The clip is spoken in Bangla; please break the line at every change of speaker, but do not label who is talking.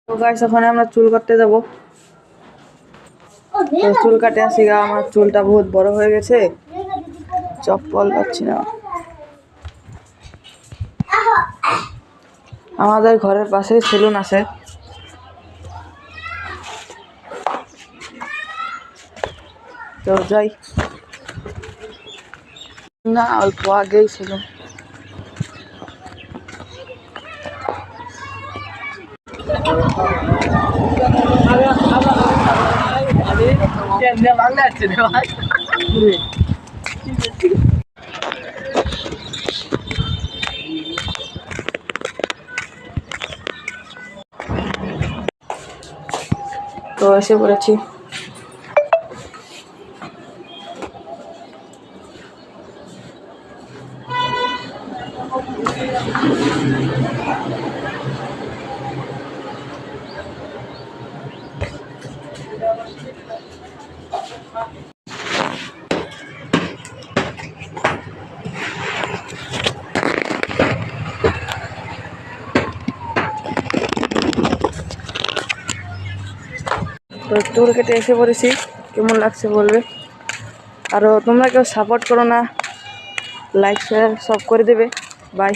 তো গাইস ওখানে আমরা চুল কাটতে যাব। তো চুল কাটে আসি গা, আমার চুলটা বহুত বড় হয়ে গেছে, চপ্পল পাচ্ছি না। আমাদের ঘরের পাশেই সেলুন আছে, তো যাই না, অল্প আগেই সেলুন। তো এসে পড়েছি। তো চুল কেটে এসে পড়েছি, কেমন লাগছে বলবে। আর তোমরা কেউ সাপোর্ট করো না, লাইক শেয়ার সব করে দেবে। বাই।